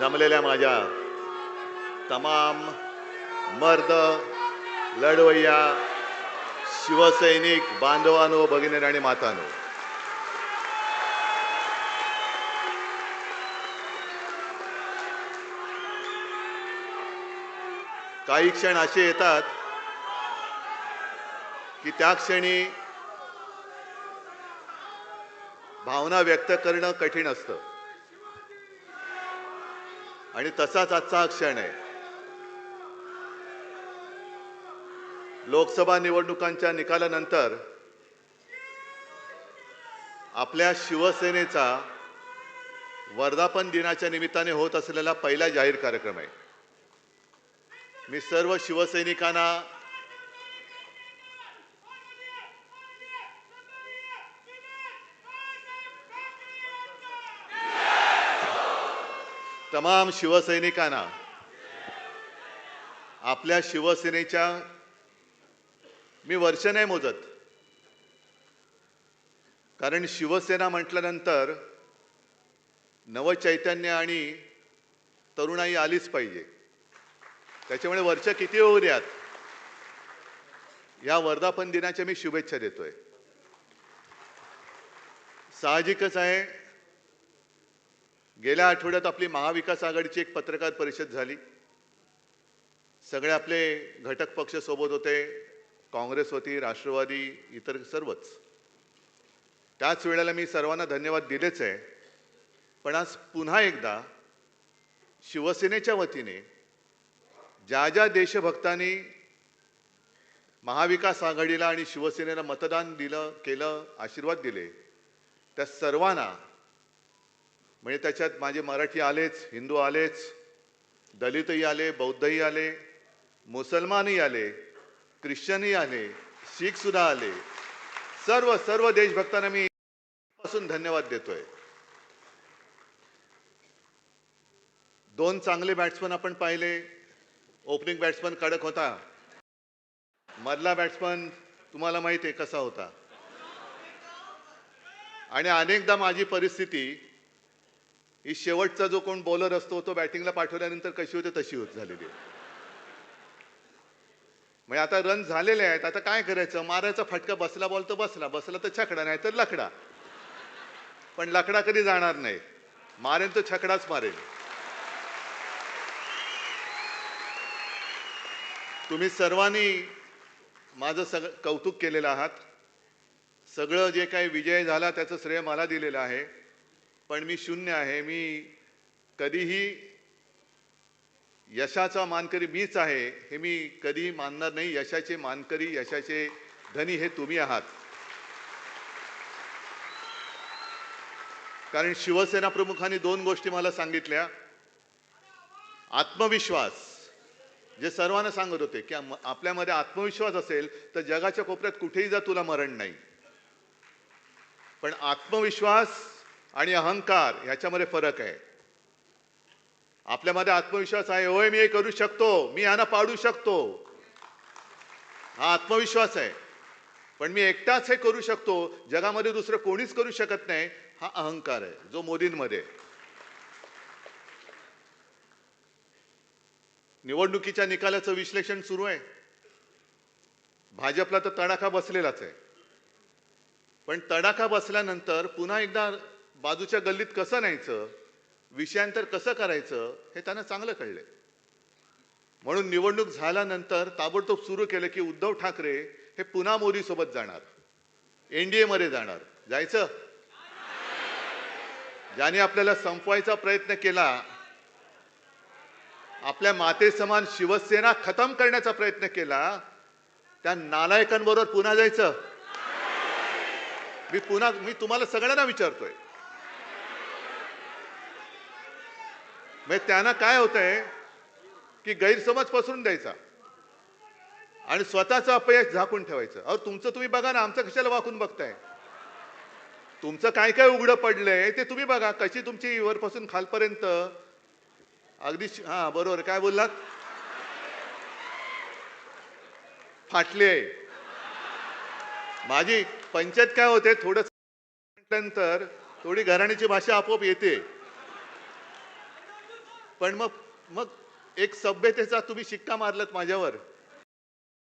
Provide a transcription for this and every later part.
जमलेल्या माझ्या तमाम मर्द लढवय्या शिवसैनिक बांधवांनो, भगिनी आणि मातांनो, काही क्षण असे येतात की त्या क्षणी भावना व्यक्त करणं कठीण असतं आणि तसाच आजचा हा क्षण आहे. लोकसभा निवडणुकांच्या निकालानंतर आपल्या शिवसेनेचा वर्धापन दिनाच्या निमित्ताने होत असलेला पहिला जाहीर कार्यक्रम आहे. मी सर्व शिवसैनिकांना तमाम शिवसैनिकांना आपल्या शिवसेनेच्या मी वर्ष नाही मोजत, कारण शिवसेना म्हटल्यानंतर नवचैतन्य आणि तरुणाई आलीच पाहिजे. त्याच्यामुळे वर्ष किती होऊ द्यात, या वर्धापन दिनाच्या मी शुभेच्छा देतोय. साहजिकच आहे, गेल्या आठवड्यात आपली महाविकास आघाडीची एक पत्रकार परिषद झाली. सगळे आपले घटक पक्ष सोबत होते, काँग्रेस होती, राष्ट्रवादी, इतर सर्वच. त्याच वेळेला मी सर्वांना धन्यवाद दिलेच आहे. पण आज पुन्हा एकदा शिवसेनेच्या वतीने ज्या ज्या देशभक्तांनी महाविकास आघाडीला आणि शिवसेनेला मतदान केलं, आशीर्वाद दिले, त्या सर्वांना, म्हणजे त्याच्यात माझे मराठी आलेच, हिंदू आलेच, दलितही आले, बौद्धही आले, मुसलमानही आले, ख्रिश्चनही आले, शीख सुद्धा आले, सर्व देशभक्तांना मी पासून धन्यवाद देतोय. दोन चांगले बॅट्समन आपण पाहिले. ओपनिंग बॅट्समन कडक होता, मधला बॅट्समन तुम्हाला माहिती आहे कसा होता. आणि अनेकदा माझी परिस्थिती ही शेवटचा जो कोण बॉलर असतो तो बॅटिंगला पाठवल्यानंतर कशी होते तशी होत झालेली. म्हणजे आता रन झालेले आहेत, आता काय करायचं, मारायचा फटका, बसला बॉल तर बसला तर छकडा, नाही तर लकडा. पण लकडा कधी जाणार नाही, मारेन तर छकडाच मारेन. तुम्ही सर्वांनी माझं कौतुक केलेलं आहात. सगळं जे काही विजय झाला त्याचं श्रेय मला दिलेलं आहे. पण मी शून्य आहे. मी कधीही यशाचा मानकरी मीच आहे हे मी कधीही मानणार नाही. यशाचे मानकरी, यशाचे धनी हे तुम्ही आहात. कारण शिवसेना प्रमुखांनी दोन गोष्टी मला सांगितल्या. आत्मविश्वास, जे सर्वांना सांगत होते की आपल्यामध्ये आत्मविश्वास असेल तर जगाच्या कोपऱ्यात कुठेही जा, तुला मरण नाही. पण आत्मविश्वास आणि अहंकार ह्याच्यामध्ये फरक आहे. आपल्यामध्ये आत्मविश्वास आहे, होय मी हे करू शकतो, मी यांना पाडू शकतो, हा आत्मविश्वास आहे. पण मी एकटाच हे करू शकतो, जगामध्ये दुसरं कोणीच करू शकत नाही, हा अहंकार आहे, जो मोदींमध्ये. निवडणुकीच्या निकालाचं विश्लेषण सुरू आहे. भाजपला तर तडाखा बसलेलाच आहे. पण तडाखा बसल्यानंतर पुन्हा एकदा बाजूच्या गल्लीत कसं न्यायचं, विषयांतर कसं करायचं हे त्यांना चांगलं कळलंय. म्हणून निवडणूक झाल्यानंतर ताबडतोब सुरू केलं की उद्धव ठाकरे हे पुन्हा मोदी सोबत जाणार, एनडीए मध्ये जाणार. जायचं? ज्याने आपल्याला संपवायचा प्रयत्न केला, आपल्या माते समान शिवसेना खतम करण्याचा प्रयत्न केला, त्या नालायकांबरोबर पुन्हा जायचं? मी तुम्हाला सगळ्यांना विचारतोय. म्हणजे त्यांना काय होतंय की गैरसमज पसरून द्यायचा आणि स्वतःचं अपयश झाकून ठेवायचं. अहो तुमचं तुम्ही बघा ना, आमचं कशाला वाकून बघताय? तुमचं काय काय उघडं पडलंय ते तुम्ही बघा. कशी तुमची वरपासून खालपर्यंत अगदी बरोबर काय बोललात, फाटली आहे. माझी पंचायत काय होते, थोडं म्हटल्यानंतर थोडी घराण्याची भाषा आपोआप येते. पण मग मग एक सभ्यतेचा तुम्ही शिक्का मारलात माझ्यावर,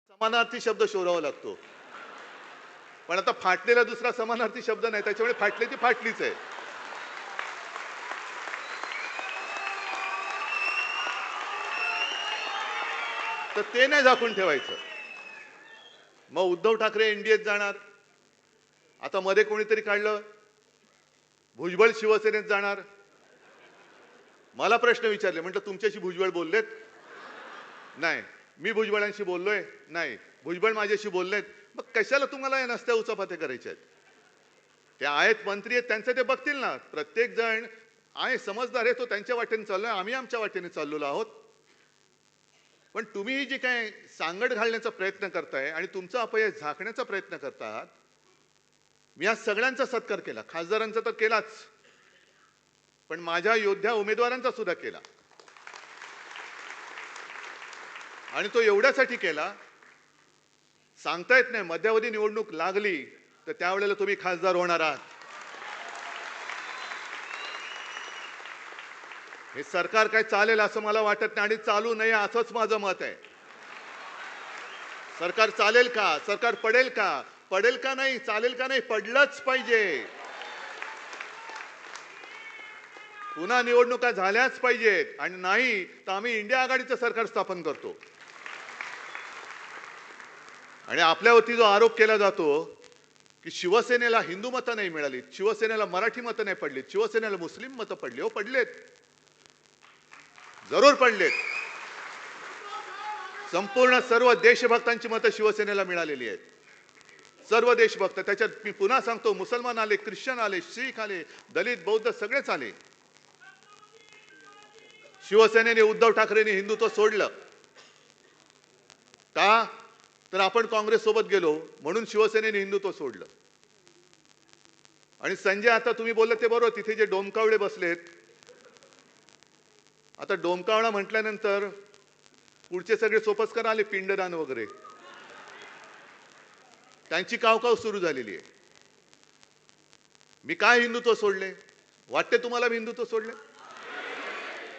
समानार्थी शब्द शोधावा लागतो. पण आता फाटलेला दुसरा समानार्थी शब्द नाही, त्याच्यामुळे फाटली ती फाटलीच आहे. तर ते नाही झाकून ठेवायचं. मग उद्धव ठाकरे एनडीएत जाणार. आता मध्ये कोणीतरी काढलं भुजबळ शिवसेनेत जाणार. मला प्रश्न विचारले, म्हटलं तुमच्याशी भुजबळ बोललेत? नाही. मी भुजबळांशी बोललोय? नाही. भुजबळ माझ्याशी बोललेत? मग कशाला तुम्हाला या नसत्या उचापात्या करायच्या आहेत? ते आहेत मंत्री आहेत, त्यांचं ते बघतील ना. प्रत्येक जण आहे समजदार आहे, तो त्यांच्या वाटेने चाललोय, आम्ही आमच्या वाटेने चाललेलो आहोत. पण तुम्ही जी काय सांगड घालण्याचा प्रयत्न करताय आणि तुमचं अपयश झाकण्याचा प्रयत्न करतात, मी आज सगळ्यांचा सत्कार केला, खासदारांचा तर केलाच, पण माझ्या योद्ध्या उमेदवारांचा सुद्धा केला. आणि तो एवढ्यासाठी केला, सांगता येत नाही मध्यावधी निवडणूक लागली तर त्यावेळेला तुम्ही खासदार होणार आहात. हे सरकार काय चालेल असं मला वाटत नाही आणि चालू नये असंच माझं मत आहे. सरकार चालेल का? सरकार पडेल का? पडेल का नाही? चालेल का नाही? पडलंच पाहिजे. पुन्हा निवडणुका झाल्याच पाहिजेत आणि नाही तर आम्ही इंडिया आघाडीचं सरकार स्थापन करतो. आणि आपल्यावरती जो आरोप केला जातो की शिवसेनेला हिंदू मतं नाही मिळाली, शिवसेनेला मराठी मतं नाही पडली, शिवसेनेला मुस्लिम मतं पडली. हो पडलेत, जरूर पडलेत. संपूर्ण सर्व देशभक्तांची मतं शिवसेनेला मिळालेली आहेत. सर्व देशभक्त. त्याच्यात मी पुन्हा सांगतो, मुसलमान आले, ख्रिश्चन आले, शीख आले, दलित बौद्ध सगळेच आले. शिवसेनेने उद्धव ठाकरेंनी हिंदुत्व सोडलं का? तर आपण काँग्रेस सोबत गेलो म्हणून शिवसेनेने हिंदुत्व सोडलं. आणि संजय आता तुम्ही बोलले ते बरोबर, तिथे जे डोमकावळे बसलेत, आता डोमकावळा म्हटल्यानंतर पुढचे सगळे सोपस्कर आले, पिंडदान वगैरे, त्यांची कावकाव सुरू झालेली आहे. मी काय हिंदुत्व सोडले? वाटते तुम्हाला मी हिंदुत्व सोडले?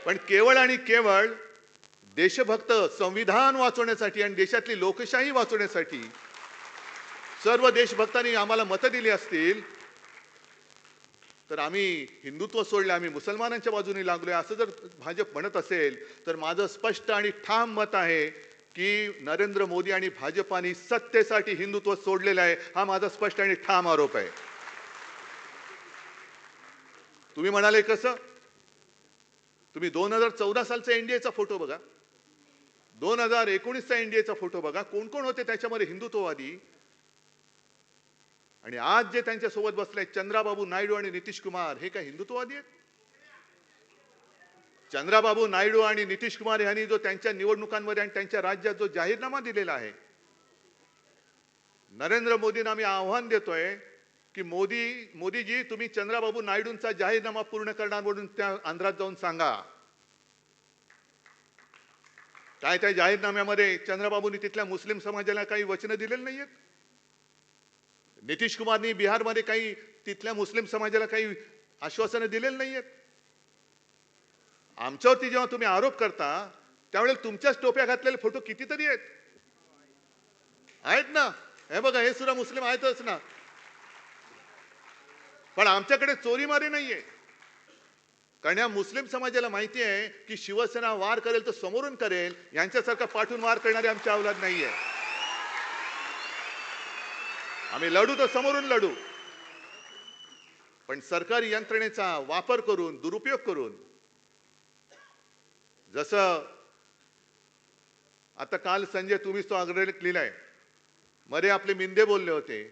पण केवळ आणि केवळ देशभक्त, संविधान वाचवण्यासाठी आणि देशातली लोकशाही वाचवण्यासाठी सर्व देशभक्तांनी आम्हाला मतं दिली असतील तर आम्ही हिंदुत्व सोडले, आम्ही मुसलमानांच्या बाजूने लागलोय असं जर भाजप म्हणत असेल तर माझं स्पष्ट आणि ठाम मत आहे की नरेंद्र मोदी आणि भाजपाने सत्तेसाठी हिंदुत्व सोडलेलं आहे. हा माझा स्पष्ट आणि ठाम आरोप आहे. तुम्ही म्हणाले कसं? तुम्ही 2014 सालचा एनडीएचा फोटो बघा, 2019चा एनडीएचा फोटो बघा, कोण कोण होते त्याच्यामध्ये हिंदुत्ववादी. आणि आज जे त्यांच्या सोबत बसले चंद्राबाबू नायडू आणि नितीश कुमार, हे काय हिंदुत्ववादी आहेत? चंद्राबाबू नायडू आणि नितीश कुमार यांनी जो त्यांच्या निवडणुकांमध्ये आणि त्यांच्या राज्यात जो जाहीरनामा दिलेला आहे, नरेंद्र मोदींना आम्ही आव्हान देतोय की मोदीजी तुम्ही चंद्राबाबू नायडूंचा जाहीरनामा पूर्ण करणार म्हणून त्या आंध्रात जाऊन सांगा. काय त्या जाहीरनाम्यामध्ये चंद्राबाबूंनी तिथल्या मुस्लिम समाजाला काही वचनं दिलेली नाहीयेत? नितीश कुमारनी बिहारमध्ये काही तिथल्या मुस्लिम समाजाला काही आश्वासनं दिलेली नाहीयेत? आमच्यावरती जेव्हा तुम्ही आरोप करता त्यावेळेला तुमच्याच टोप्या घातलेले फोटो कितीतरी आहेत ना. हे बघा, हे सुद्धा मुस्लिम आहेतच ना. पण आमच्याकडे चोरीमारी नाहीये, कारण या मुस्लिम समाजाला माहिती आहे की शिवसेना वार करेल तर समोरून करेल, यांच्यासारखा पाठून वार करणारे आमचे अवलाद नाहीये. आम्ही लढू तर समोरून लढू, पण सरकारी यंत्रणेचा वापर करून, दुरुपयोग करून, जसं आता काल संजय तुम्हीच तो अग्रलेख लिहिलाय, मध्ये आपले मिंदे बोलले होते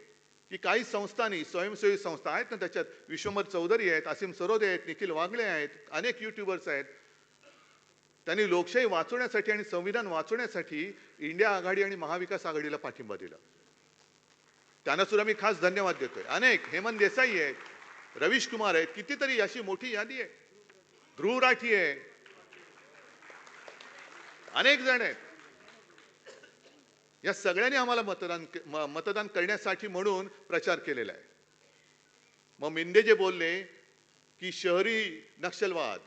की काही संस्थांनी, स्वयंसेवी संस्था आहेत ना, त्याच्यात विश्वंभर चौधरी आहेत, असीम सरोदे आहेत, निखिल वागले आहेत, अनेक युट्यूबर्स आहेत, त्यांनी लोकशाही वाचवण्यासाठी आणि संविधान वाचवण्यासाठी इंडिया आघाडी आणि महाविकास आघाडीला पाठिंबा दिला. त्यांना सुद्धा मी खास धन्यवाद देतोय. अनेक, हेमंत देसाई आहेत, रवीश कुमार आहेत, कितीतरी अशी मोठी यादी आहे, ध्रुव राठी आहे, अनेक जण आहेत. या सगळ्यांनी आम्हाला मतदान करण्यासाठी म्हणून प्रचार केलेला आहे. मग मिंदे जे बोलले की शहरी नक्षलवाद,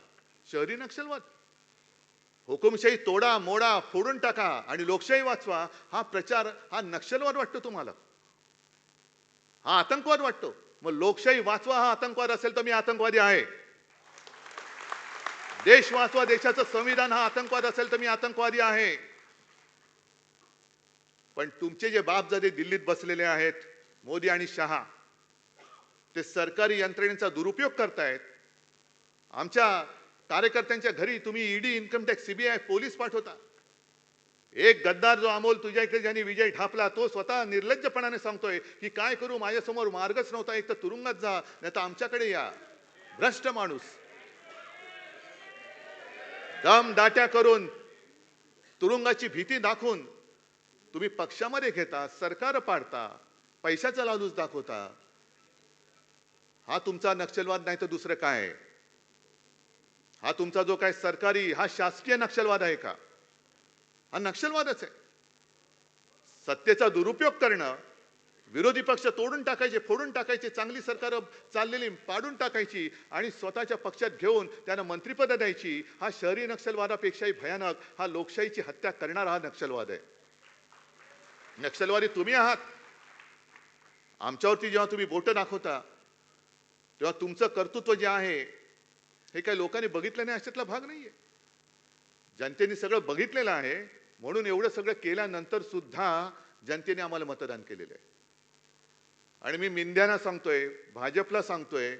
हुकुमशाही तोडा मोडा फोडून टाका आणि लोकशाही वाचवा हा प्रचार हा नक्षलवाद वाटतो तुम्हाला, हा आतंकवाद वाटतो. मग लोकशाही वाचवा हा आतंकवाद असेल तर मी आतंकवादी आहे. देश वाचवा देशाचं संविधान हा आतंकवाद असेल तर मी आतंकवादी आहे. पण तुमचे जे बापजादे दिल्लीत बसलेले आहेत मोदी आणि शहा, ते सरकारी यंत्रणेचा दुरुपयोग करतायत. आमच्या कार्यकर्त्यांच्या घरी तुम्ही ED, income tax, CBI, police पाठवता. एक गद्दार जो अमोल तुझ्या इकडे ज्यांनी विजय ढापला तो स्वतः निर्लज्जपणाने सांगतोय की काय करू, माझ्यासमोर मार्गच नव्हता, एक तर तुरुंगात जा नाही तर आमच्याकडे या. भ्रष्ट माणूस दम दाट्या करून तुरुंगाची भीती दाखवून तुम्ही पक्षामध्ये घेता, सरकार पाडता, पैशाचा लालूच दाखवता. हा तुमचा नक्षलवाद नाही तर दुसरं काय आहे? हा तुमचा जो काय सरकारी हा शासकीय नक्षलवाद आहे का? हा नक्षलवादच आहे. सत्तेचा दुरुपयोग करणं, विरोधी पक्ष तोडून टाकायचे, फोडून टाकायचे, चांगली सरकार चाललेली पाडून टाकायची आणि स्वतःच्या पक्षात घेऊन त्यांना मंत्रिपद द्यायची, हा शहरी नक्षलवादापेक्षाही भयानक, हा लोकशाहीची हत्या करणारा हा नक्षलवाद आहे. नक्षलवादी तुम्ही आहात. आमच्यावरती जेव्हा तुम्ही बोटं दाखवता तेव्हा तुमचं कर्तृत्व जे आहे हे काही लोकांनी बघितलं नाही अशातला भाग नाहीये. जनतेने सगळं बघितलेलं आहे, म्हणून एवढं सगळं केल्यानंतर सुद्धा जनतेने आम्हाला मतदान केलेलं आहे. आणि मी मिंद्यांना सांगतोय, भाजपला सांगतोय,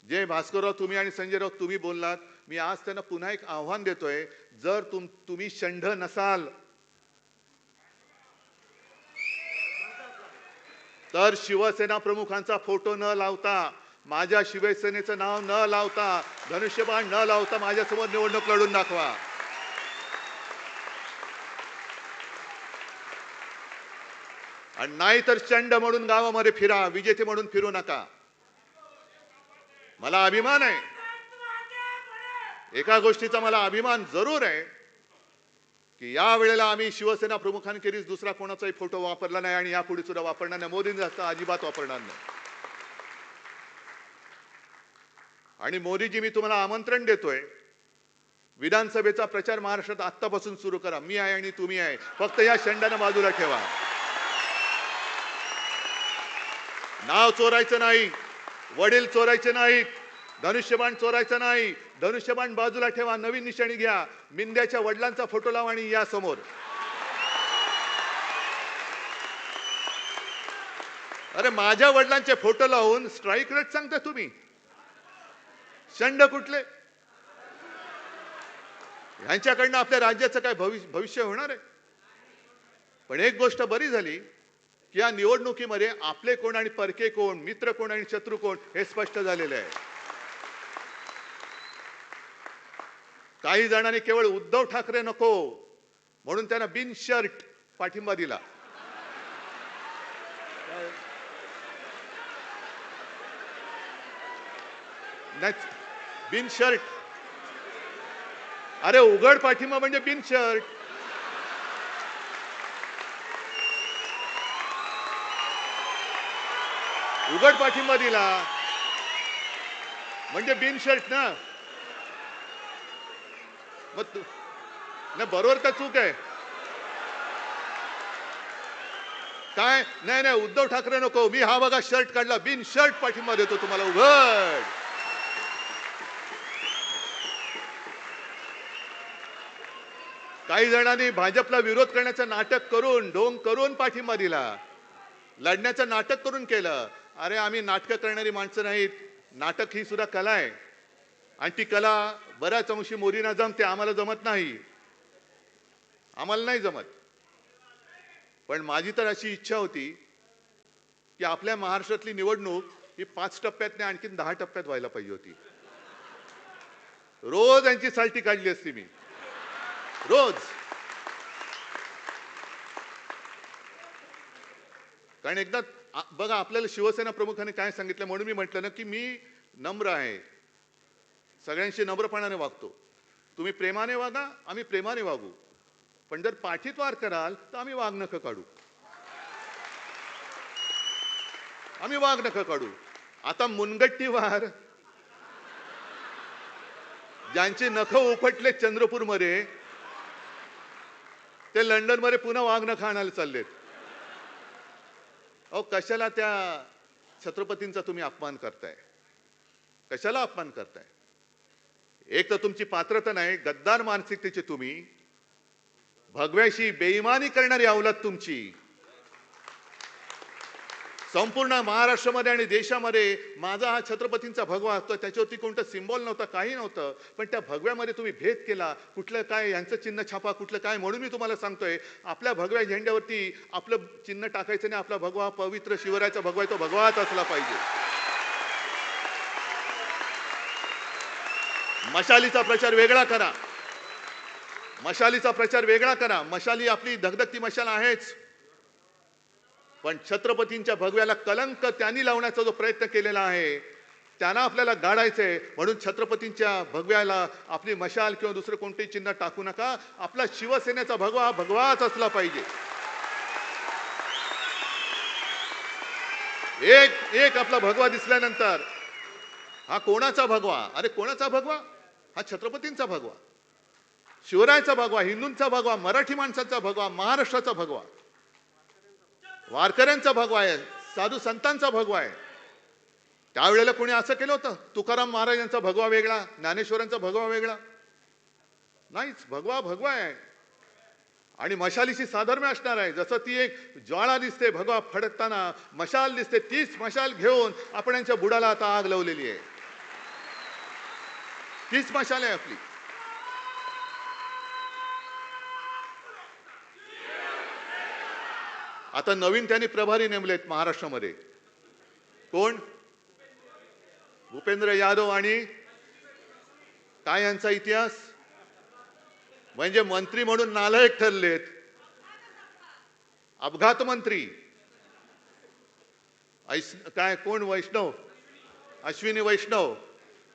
जे भास्करराव तुम्ही आणि संजय राऊत तुम्ही बोललात, मी आज त्यांना पुन्हा एक आव्हान देतोय, जर तुम्ही षंढ नसाल तर शिवसेना प्रमुखांचा फोटो न लावता, माझ्या शिवसेनेचं नाव न लावता, धनुष्यबाण न लावता माझ्यासमोर निवडणूक लढून दाखवा. आणि नाही तर चंड म्हणून गावामध्ये फिरा, विजेते म्हणून फिरू नका. मला अभिमान आहे, एका गोष्टीचा मला अभिमान जरूर आहे की या वेळेला आम्ही शिवसेना प्रमुखांखेरीज दुसरा कोणाचाही फोटो वापरला नाही आणि यापुढे सुद्धा वापरणार नाही. मोदींचा अजिबात वापरणार नाही. आणि मोदीजी, मी तुम्हाला आमंत्रण देतोय, विधानसभेचा प्रचार महाराष्ट्रात आत्तापासून सुरू करा. मी आहे आणि तुम्ही आहे, फक्त या षंडांना बाजूला ठेवा. नाव चोरायचं नाही, वडील चोरायचे नाहीत, धनुष्यबाण चोरायचं नाही. धनुष्यबाण बाजूला ठेवा, नवीन निशाणी घ्या, मिंद्याच्या वडिलांचा फोटो लावा आणि या समोर. अरे माझ्या वडिलांचे फोटो लावून स्ट्राईक रेट सांगता तुम्ही? षंड कुठले? ह्यांच्याकडनं आपल्या राज्याचं काय भविष्य होणार आहे? पण एक गोष्ट बरी झाली की या निवडणुकीमध्ये आपले कोण आणि परके कोण, मित्र कोण आणि शत्रू कोण हे स्पष्ट झालेले आहे. काही जणांनी केवळ उद्धव ठाकरे नको म्हणून त्यांना बिन शर्ट पाठिंबा दिला. बिन शर्ट, अरे उघड पाठिंबा म्हणजे बिन शर्ट. उघड पाठिंबा दिला म्हणजे बिन शर्ट ना. मग बरोबर का चूक आहे? काय नाही नाही, उद्धव ठाकरे नको, मी हा बघा शर्ट काढला, बिन शर्ट पाठिंबा देतो तुम्हाला उघड. काही जणांनी भाजपला विरोध करण्याचं नाटक करून, ढोंग करून पाठिंबा दिला, लढण्याचं नाटक करून केलं. अरे आम्ही नाटकं करणारी माणसं नाहीत. नाटक ही सुद्धा कला आहे आणि ती कला बऱ्याच अंशी मोदींना जमते, आम्हाला जमत नाही, आम्हाला नाही जमत. पण माझी तर अशी इच्छा होती की आपल्या महाराष्ट्रातली निवडणूक ही 5 टप्प्यात नाही आणखी 10 टप्प्यात व्हायला पाहिजे होती. रोज यांची साल्टी काढली असती मी, रोज. कारण एकदा बघा आपल्याला शिवसेना प्रमुखांनी काय सांगितलं, म्हणून मी म्हटलं ना की मी नम्र आहे, सगळ्यांशी नम्रपणाने वागतो. तुम्ही प्रेमाने वागा, आम्ही प्रेमाने वागू, पण जर पाठीत वार कराल तर आम्ही वाघ नखं काढू, आम्ही वाघ नखं काढू. आता मुनगट्टी वार ज्यांची नखं उपटले चंद्रपूरमध्ये ते लंडनमध्ये पुन्हा वाघ नखं आणायला चाललेत. अहो कशाला त्या छत्रपतींचा तुम्ही अपमान करताय? कशाला अपमान करताय? एक तर तुमची पात्रता नाही, गद्दार मानसिकतेचे तुम्ही, भगव्याशी बेईमानी करणारी अवलाद तुमची. संपूर्ण महाराष्ट्रामध्ये आणि देशामध्ये माझा हा छत्रपतींचा भगवा असतो, त्याच्यावरती कोणतं सिम्बॉल नव्हतं, काही नव्हतं, पण त्या भगव्यामध्ये तुम्ही भेद केला. कुठलं काय यांचं चिन्ह छापा, कुठलं काय, म्हणून मी तुम्हाला सांगतोय आपल्या भगव्या झेंड्यावरती आपलं चिन्ह टाकायचं नाही. आपला भगवा पवित्र शिवरायाचा भगवा आहे, तो भगवाच असला पाहिजे. मशालीचा प्रचार वेगळा करा, मशालीचा प्रचार वेगळा करा. मशाली आपली धगधगती मशाल आहेच, पण छत्रपतींच्या भगव्याला कलंक त्यांनी लावण्याचा जो प्रयत्न केलेला आहे त्यांना आपल्याला गाडायचंय. म्हणून छत्रपतींच्या भगव्याला आपली मशाल किंवा दुसरं कोणतेही चिन्ह टाकू नका. आपला शिवसेनेचा भगवा हा भगवाच असला पाहिजे. एक एक आपला भगवा दिसल्यानंतर हा कोणाचा भगवा? अरे कोणाचा भगवा? हा छत्रपतींचा भगवा, शिवरायाचा भगवा, हिंदूंचा भगवा, मराठी माणसाचा भगवा, महाराष्ट्राचा भगवा, वारकऱ्यांचा भगवा आहे, साधू संतांचा भगवा आहे. त्यावेळेला कोणी असं केलं होतं? तुकाराम महाराजांचा भगवा वेगळा, ज्ञानेश्वरांचा भगवा वेगळा? नाहीच. भगवा भगवा आहे आणि मशालीशी साधर्म्य असणार आहे. जसं ती एक ज्वाळा दिसते भगवा फडकताना, मशाल दिसते, तीच मशाल घेऊन आपण यांच्या बुडाला आता आग लावलेली आहे. तीच मशाल आहे आपली. आता नवीन त्यांनी प्रभारी नेमलेत महाराष्ट्रामध्ये. कोण? भूपेंद्र यादव. आणि काय यांचा इतिहास? म्हणजे मंत्री म्हणून नालायक ठरलेत, अपघात मंत्री. काय कोण? वैष्णव, अश्विनी वैष्णव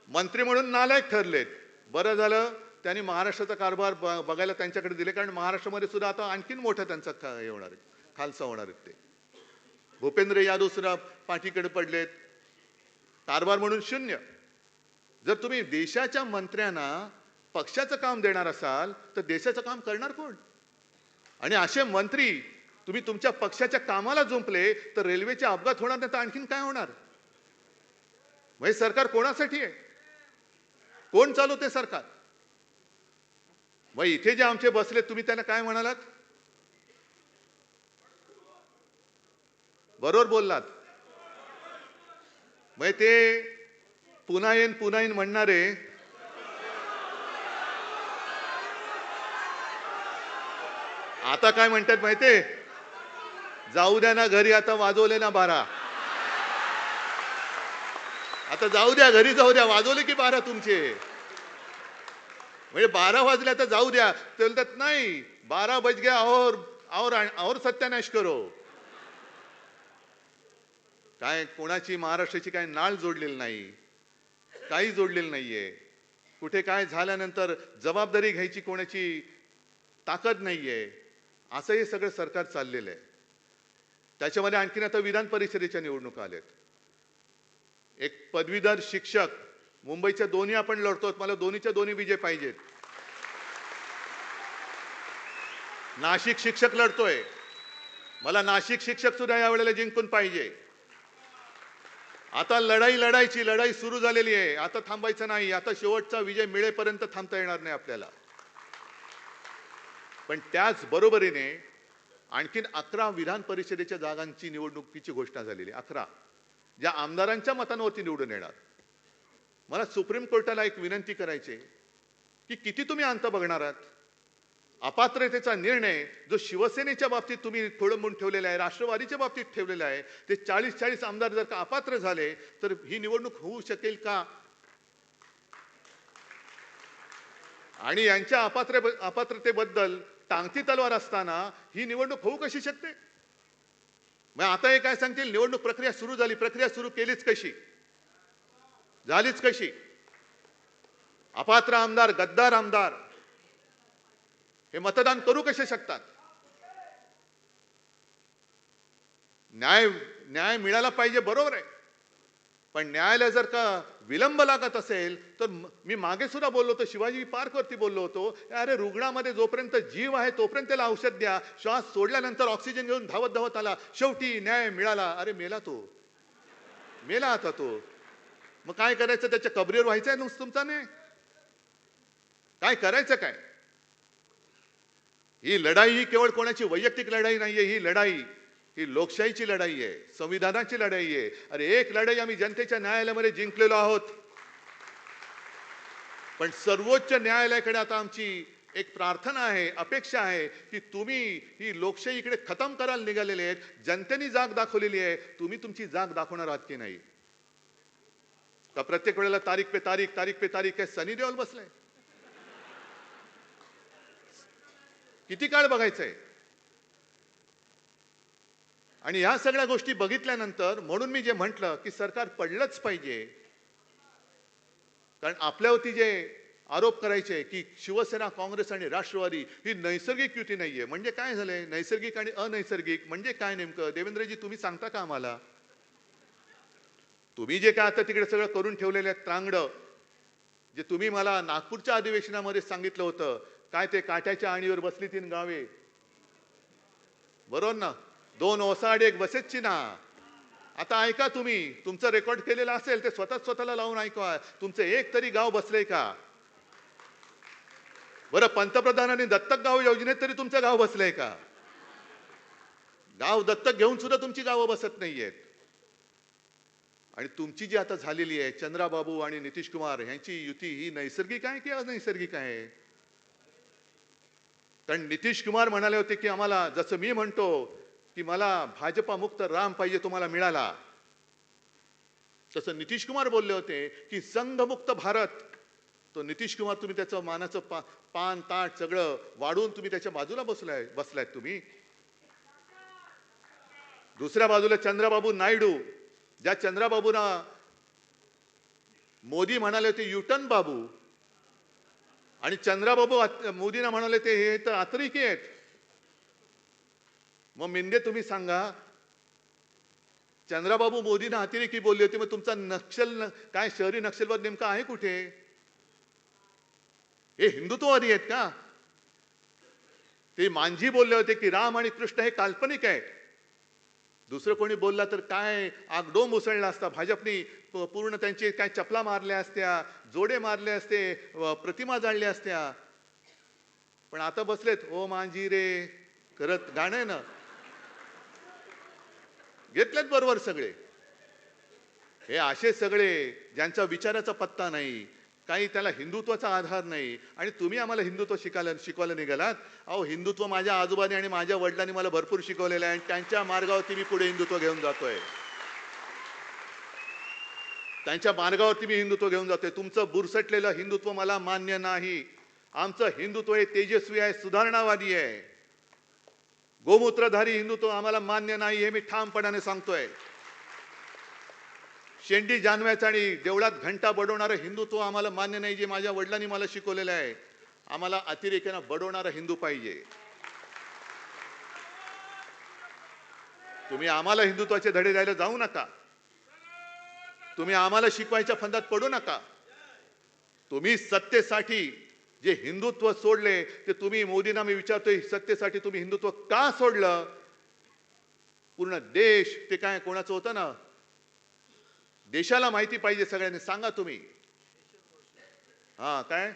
मंत्री म्हणून नालायक ठरलेत. बरं झालं त्यांनी महाराष्ट्राचा कारभार बघायला त्यांच्याकडे दिले, कारण महाराष्ट्रामध्ये सुद्धा आता आणखीन मोठं त्यांचा हे होणार आहे, खालसा होणार आहेत ते. भूपेंद्र यादव सुद्धा पाठीकडे पडलेत, कारभार म्हणून शून्य. जर तुम्ही देशाच्या मंत्र्यांना पक्षाचं काम देणार असाल तर देशाचं काम करणार कोण? आणि असे मंत्री तुम्ही तुमच्या पक्षाच्या कामाला जुंपले तर रेल्वेचे अपघात होणार नाही तर आणखीन काय होणार? म्हणजे सरकार कोणासाठी आहे? कोण चालवते सरकार? मग इथे जे आमचे बसले तुम्ही त्यांना काय म्हणालात? बरोबर बोललात. मग ते पुन्हा येईन म्हणणारे आता काय म्हणतात माहितीये? जाऊ द्या ना घरी, आता वाजवले ना 12. आता जाऊ द्या घरी, जाऊ द्या, वाजवले की 12 तुमचे. म्हणजे 12 वाजले आता जाऊ द्या. ते बोलतात नाही 12 बज गया और सत्यानाश करो. काय कोणाची महाराष्ट्राची काय नाळ जोडलेली नाही, काही जोडलेलं नाहीये. कुठे काय झाल्यानंतर जबाबदारी घ्यायची कोणाची ताकद नाहीये. असं हे सगळं सरकार चाललेलं आहे. त्याच्यामध्ये आणखीन आता विधान परिषदेच्या निवडणुका आल्यात. एक पदवीधर शिक्षक, मुंबईच्या दोन्ही आपण लढतो, मला दोन्हीच्या दोन्ही विजय पाहिजेत. नाशिक शिक्षक लढतोय, मला नाशिक शिक्षक सुद्धा यावेळेला जिंकून पाहिजे. आता लढाई सुरू झालेली आहे. आता थांबायचं नाही. आता शेवटचा विजय मिळेपर्यंत थांबता येणार नाही आपल्याला. पण त्याच बरोबरीने आणखीन 11 विधान परिषदेच्या जागांची निवडणुकीची घोषणा झालेली. 11 ज्या आमदारांच्या मतांवरती निवडून येणार. मला सुप्रीम कोर्टाला एक विनंती करायची की किती तुम्ही अंत बघणार आहात? अपात्रतेचा निर्णय जो शिवसेनेच्या बाबतीत तुम्ही खोळंबून ठेवलेला आहे, राष्ट्रवादीच्या बाबतीत ठेवलेला आहे, ते 40 आमदार जर का अपात्र झाले तर ही निवडणूक होऊ शकेल का? आणि यांच्या अपात्रतेबद्दल टांगती तलवार असताना ही निवडणूक होऊ कशी शकते? मग आता हे काय सांगतील? निवडणूक प्रक्रिया सुरू झाली. प्रक्रिया सुरू केलीच कशी? झालीच कशी? अपात्र आमदार, गद्दार आमदार हे मतदान करू कसे शकतात? न्याय मिळाला पाहिजे, बरोबर आहे. पण न्यायालय जर का विलंब लागत असेल तर मी मागे सुद्धा बोललो होतो, शिवाजी पार्कवरती बोललो होतो, अरे रुग्णामध्ये जोपर्यंत जीव आहे तोपर्यंत त्याला औषध द्या, श्वास सोडल्यानंतर ऑक्सिजन घेऊन धावत धावत आला, शेवटी न्याय मिळाला. अरे मेला तो, मेला आता तो. मग काय करायचं, त्याच्या कबरीवर व्हायचंय नुसतं तुमचा नाही, काय करायचं काय? ही लढाई ही केवळ कोणाची वैयक्तिक लढाई नाहीये, ही लढाई ही लोकशाहीची लढाई आहे, संविधानाची लढाई आहे. अरे एक लढाई आम्ही जनतेच्या न्यायालयामध्ये जिंकलेलो आहोत, पण सर्वोच्च न्यायालयाकडे आता आमची एक प्रार्थना आहे, अपेक्षा आहे की तुम्ही ही लोकशाही इकडे खतम करायला निघालेले आहेत. जनतेने जाग दाखवलेली आहे, तुम्ही तुमची जाग दाखवणार आहात की नाही? का प्रत्येक वेळेला तारीख पे तारीख, तारीख पे तारीख काय सनी देओल बसलाय? किती काळ बघायचंय? आणि या सगळ्या गोष्टी बघितल्यानंतर म्हणून मी जे म्हटलं की सरकार पडलंच पाहिजे. कारण आपल्यावरती जे आरोप करायचे की शिवसेना, काँग्रेस आणि राष्ट्रवादी ही नैसर्गिक युती नाहीये, म्हणजे काय झालंय? नैसर्गिक आणि अनैसर्गिक म्हणजे काय नेमकं? देवेंद्रजी तुम्ही सांगता का आम्हाला? तुम्ही जे काय आता तिकडे सगळं करून ठेवलेलं आहे त्रांगडं, जे तुम्ही मला नागपूरच्या अधिवेशनामध्ये सांगितलं होतं, काय ते काट्याच्या आणीवर बसली 3 गावे, बरोबर ना? 2 ओसाड 1 बसेसची ना. आता ऐका, तुम्ही तुमचं रेकॉर्ड केलेलं असेल ते स्वतःला लावून ऐका, तुमचं एक तरी गाव बसलंय का? बरं, पंतप्रधानांनी दत्तक गाव योजनेत तरी तुमचं गाव बसलंय का? गाव दत्तक घेऊन सुद्धा तुमची गावं बसत नाहीयेत. आणि तुमची जी आता झालेली आहे चंद्राबाबू आणि नितीश कुमार यांची युती ही नैसर्गिक आहे की अनैसर्गिक आहे? कारण नितीश कुमार म्हणाले होते की आम्हाला, जसं मी म्हणतो की मला भाजपा मुक्त राम पाहिजे, तुम्हाला मिळाला, तसं नितीश कुमार बोलले होते की संघमुक्त भारत. तो नितीश कुमार तुम्ही त्याचं मानाचं पान ताट सगळं वाढून तुम्ही त्याच्या बाजूला बसलायत तुम्ही. दुसऱ्या बाजूला चंद्राबाबू नायडू, ज्या चंद्राबाबूंना मोदी म्हणाले होते युटन बाबू, आणि चंद्राबाबू मोदींना म्हणाले ते हे तर अतिरेकी आहेत. मग मिंदे तुम्ही सांगा, चंद्राबाबू मोदींना अतिरेकी बोलले होते, मग तुमचा नक्षल काय शहरी नक्षलवाद नेमका आहे कुठे? हे हिंदुत्ववादी आहेत का? ते मांझी बोलले होते की राम आणि कृष्ण हे काल्पनिक आहेत. दुसरं कोणी बोलला तर काय आगडोंब उसळला असता, भाजपनी पूर्ण त्यांची काय चपला मारल्या असत्या, जोडे मारले असते, प्रतिमा जाळल्या असत्या. पण आता बसलेत ओ मांझी रे करत, गाणं आहे ना, घेतलेत बरोबर सगळे. हे असे सगळे ज्यांचा विचाराचा पत्ता नाही, काही त्याला हिंदुत्वाचा आधार नाही, आणि तुम्ही आम्हाला हिंदुत्व शिकवायला निघालात. अहो, हिंदुत्व माझ्या आजोबांनी आणि माझ्या वडिलांनी मला भरपूर शिकवलेलं आहे, आणि त्यांच्या मार्गावरती मी पुढे हिंदुत्व घेऊन जातोय. त्यांच्या मार्गावरती मी हिंदुत्व घेऊन जातोय. तुमचं बुरसटलेलं हिंदुत्व मला मान्य नाही. आमचं हिंदुत्व हे तेजस्वी आहे, सुधारणावादी आहे. गोमूत्रधारी हिंदुत्व आम्हाला मान्य नाही, हे मी ठामपणाने सांगतोय. शेंडी जानव्याचं आणि देवळात घंटा बडवणारं हिंदुत्व आम्हाला मान्य नाही, जे माझ्या वडिलांनी मला शिकवलेलं आहे. आम्हाला अतिरेक्यानं बडवणारा हिंदू पाहिजे. तुम्ही आम्हाला हिंदुत्वाचे धडे द्यायला जाऊ नका. तुम्ही आम्हाला शिकवायच्या फंदात पडू नका. तुम्ही सत्तेसाठी जे हिंदुत्व सोडले ते तुम्ही, मोदींना मी विचारतोय, सत्तेसाठी तुम्ही हिंदुत्व का सोडलं? पूर्ण देश ते काय कोणाचं होतं ना, देशाला माहिती पाहिजे, सगळ्यांनी सांगा तुम्ही. हा, काय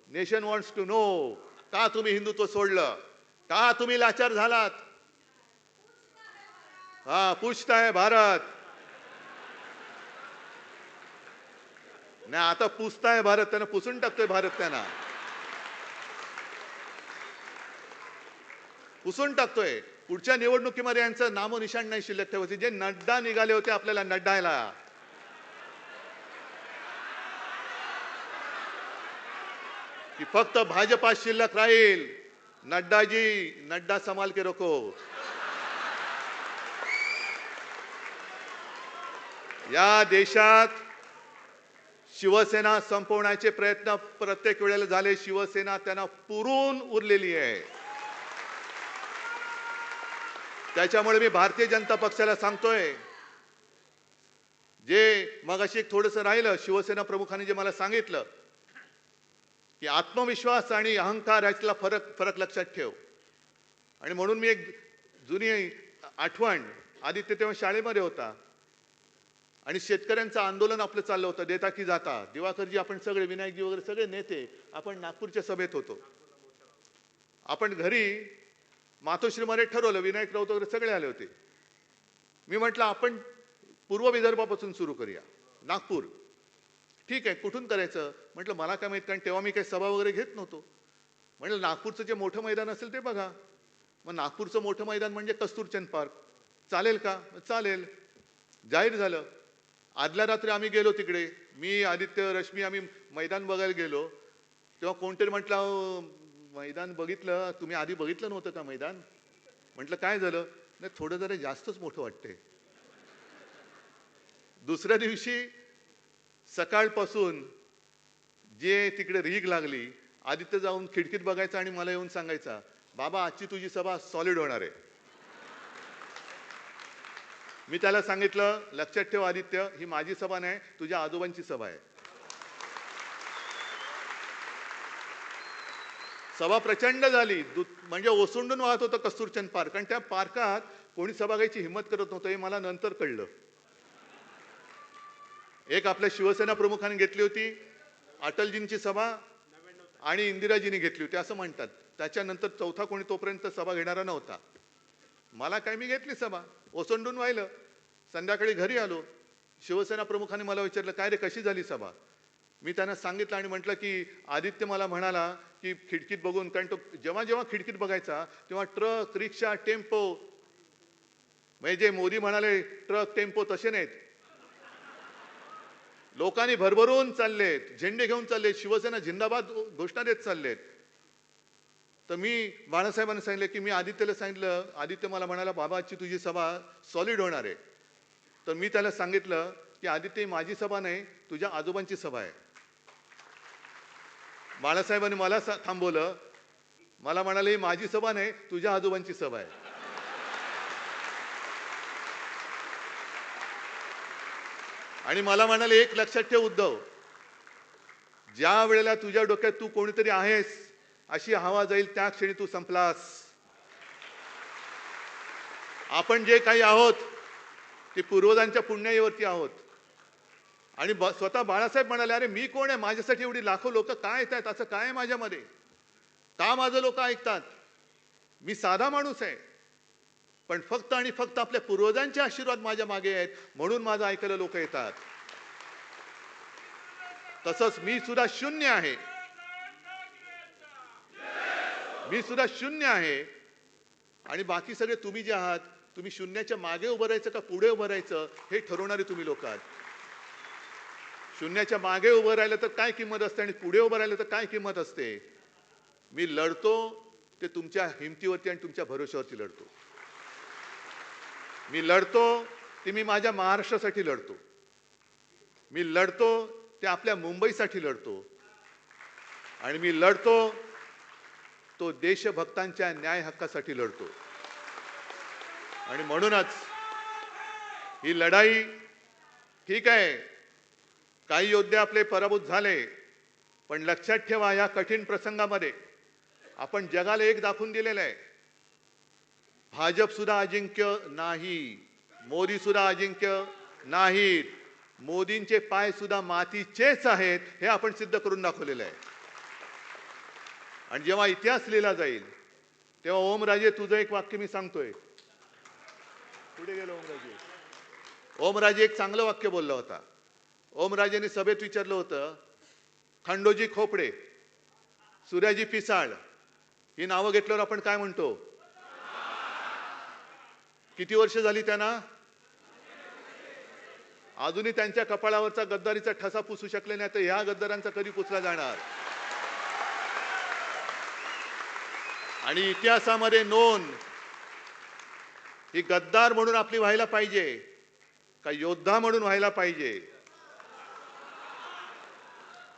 नेशन वॉन्ट्स टू नो. का तुम्ही हिंदुत्व सोडलं? का तुम्ही लाचार झालात? हा, पूछता है भारत. नाही, आता पुसता है भारत, त्यांना पुसून टाकतोय भारत, त्यांना पुसून टाकतोय. पुढच्या निवडणुकीमध्ये यांचं नामोनिशाण नाही शिल्लक ठेवायचे. जे नड्डा निघाले होते आपल्याला नड्डायला, की फक्त भाजपा शिल्लक राहील. नड्डाजी, नड्डा संभाल के रखो. या देशात शिवसेना संपवण्याचे प्रयत्न प्रत्येक वेळेला झाले. शिवसेना त्यांना पुरून उरलेली आहे. त्याच्यामुळे मी भारतीय जनता पक्षाला सांगतोय, जे मगाशी एक थोडंसं राहिलं, शिवसेना प्रमुखांनी जे मला सांगितलं की आत्मविश्वास आणि अहंकार यातला फरक फरक लक्षात ठेव. आणि म्हणून मी एक जुनी आठवण, आदित्य तेव्हा शाळेमध्ये होता आणि शेतकऱ्यांचं आंदोलन आपलं चाललं होतं, देता की जाता. दिवाकरजी, आपण सगळे, विनायकजी वगैरे सगळे नेते आपण नागपूरच्या सभेत होतो. आपण घरी मातोश्रीमध्ये ठरवलं, विनायक राऊत वगैरे सगळे आले होते. मी म्हटलं आपण पूर्व विदर्भापासून सुरू करूया, नागपूर. ठीक आहे, कुठून करायचं म्हटलं, मला काय माहित, कारण तेव्हा मी काही सभा वगैरे घेत नव्हतो. म्हटलं नागपूरचं जे मोठं मैदान असेल ते बघा. मग नागपूरचं मोठं मैदान म्हणजे कस्तुरचंद पार्क. चालेल का? चालेल. जाहीर झालं. आदल्या रात्री आम्ही गेलो तिकडे, मी, आदित्य, रश्मी, आम्ही मैदान बघायला गेलो. तेव्हा कोणतरी म्हटलं, मैदान बघितलं तुम्ही, आधी बघितलं नव्हतं का मैदान? म्हटलं काय झालं? नाही, थोडं जरा जास्तच मोठं वाटतंय. दुसऱ्या दिवशी सकाळपासून जे तिकडे रीग लागली, आदित्य जाऊन खिडकीत बघायचा आणि मला येऊन सांगायचा, बाबा आजची तुझी सभा सॉलिड होणार आहे. मी त्याला सांगितलं, लक्षात ठेव आदित्य, ही माझी सभा नाही, तुझ्या आजोबांची सभा आहे. सभा प्रचंड झाली, म्हणजे ओसंडून वाहत होतं कस्तुरचंद पार्क. आणि त्या पार्कात कोणी सभा घ्यायची हिंमत करत नव्हतं, हे मला नंतर कळलं. एक आपल्या शिवसेना प्रमुखांनी घेतली होती, अटलजींची सभा, आणि इंदिराजींनी घेतली होती असं म्हणतात. त्याच्यानंतर चौथा कोणी तोपर्यंत सभा घेणारा नव्हता. मला काय, मी घेतली सभा, ओसंडून व्हायलं. संध्याकाळी घरी आलो, शिवसेना प्रमुखांनी मला विचारलं, काय रे कशी झाली सभा? मी त्यांना सांगितलं आणि म्हटलं की आदित्य मला म्हणाला की खिडकीत बघून, कारण तो जेव्हा जेव्हा खिडकीत बघायचा तेव्हा ट्रक, रिक्षा, टेम्पो, म्हणजे जे मोदी म्हणाले ट्रक टेम्पो तसे नाहीत, लोकांनी भरभरून चाललेत, झेंडे घेऊन चाललेत, शिवसेना जिंदाबाद घोषणा देत चाललेत. तर मी बाळासाहेबांना सांगितलं की मी आदित्यला सांगितलं, आदित्य मला म्हणाला, बाबा आजची तुझी सभा सॉलिड होणार आहे. तर मी त्याला सांगितलं की आदित्य, माझी सभा नाही, तुझ्या आजोबांची सभा आहे. बाळासाहेबांनी मला थांबवलं, मला म्हणाले, ही माझी सभा नाही, तुझ्या आजोबांची सभा आहे. आणि मला म्हणाले, एक लक्षात ठेव उद्धव, ज्या वेळेला तुझ्या डोक्यात तू कोणीतरी आहेस अशी हवा जाईल, त्या क्षणी तू संपलास. आपण जे काही आहोत ते पूर्वजांच्या पुण्याईवरती आहोत. आणि स्वतः बाळासाहेब म्हणाले, अरे मी कोण आहे, माझ्यासाठी एवढी लाखो लोक काय येतात, असं काय आहे माझ्यामध्ये, का माझं लोक ऐकतात? मी साधा माणूस आहे, पण फक्त आणि फक्त आपल्या पूर्वजांचे आशीर्वाद माझ्या मागे आहेत, म्हणून माझं ऐकायला लोक येतात. तसंच मी सुद्धा शून्य आहे, मी सुद्धा शून्य आहे. आणि बाकी सगळे तुम्ही जे आहात, तुम्ही शून्याच्या मागे उभं राहायचं का पुढे उभं राहायचं हे ठरवणारे तुम्ही लोक आहात. शून्याच्या मागे उभं राहिलं तर काय किंमत असते आणि पुढे उभं राहिलं तर काय किंमत असते. मी लढतो ते तुमच्या हिमतीवरती आणि तुमच्या भरोश्यावरती लढतो. मी लढतो ते मी माझ्या महाराष्ट्रासाठी लढतो. मी लढतो ते आपल्या मुंबईसाठी लढतो. आणि मी लढतो तो देशभक्तांच्या न्याय हक्कासाठी लढतो. आणि म्हणूनच ही लढाई, ठीक आहे, काही योद्धे आपले पराभूत झाले, पण लक्षात ठेवा, या कठीण प्रसंगामध्ये आपण जगाला एक दाखवून दिलेलं आहे, भाजप सुद्धा अजिंक्य नाही, मोदी सुद्धा अजिंक्य नाहीत, मोदींचे पाय सुद्धा मातीचेच आहेत, हे आपण सिद्ध करून दाखवलेलं आहे. आणि जेव्हा इतिहास लिहिला जाईल तेव्हा ओमराजे, तुझं एक वाक्य मी सांगतोय, पुढे गेलो ओमराजे. ओमराजे एक चांगलं वाक्य बोलला होता. ओमराजेने सभेत विचारलं होतं, खंडोजी खोपडे, सूर्याजी पिसाळ ही नावं घेतल्यावर आपण काय म्हणतो? किती वर्ष झाली त्यांना? अजूनही त्यांच्या कपाळावरचा गद्दारीचा ठसा पुसू शकले नाही, तर ह्या गद्दारांचा कधी पुसला जाणार? आणि इतिहासामध्ये नोंद ही गद्दार म्हणून आपली व्हायला पाहिजे का योद्धा म्हणून व्हायला पाहिजे?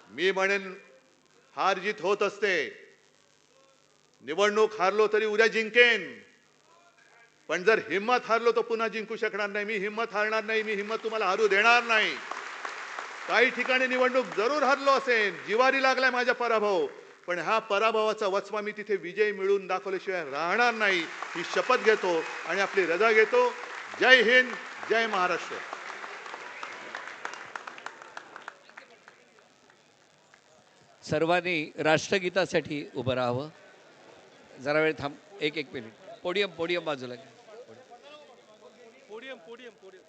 मी म्हणेन, हार जीत होत असते, निवडणूक हारलो तरी उद्या जिंकेन, पण जर हिम्मत हारलो तर पुन्हा जिंकू शकणार नाही. मी हिम्मत हारणार नाही, मी हिम्मत तुम्हाला हारू देणार नाही. काही ठिकाणी निवडणूक जरूर हरलो असेल, जिवारी लागलाय माझा पराभव, पण हा पराभवाचा वचपा मी तिथे विजय मिळवून दाखवल्याशिवाय राहणार नाही, ही शपथ घेतो आणि आपली रजा घेतो. जय हिंद, जय महाराष्ट्र. सर्वांनी राष्ट्रगीतासाठी उभं राहावं. जरा वेळ थांब, एक मिनिट. पोडियम बाजूला घ्या. Podium podium podium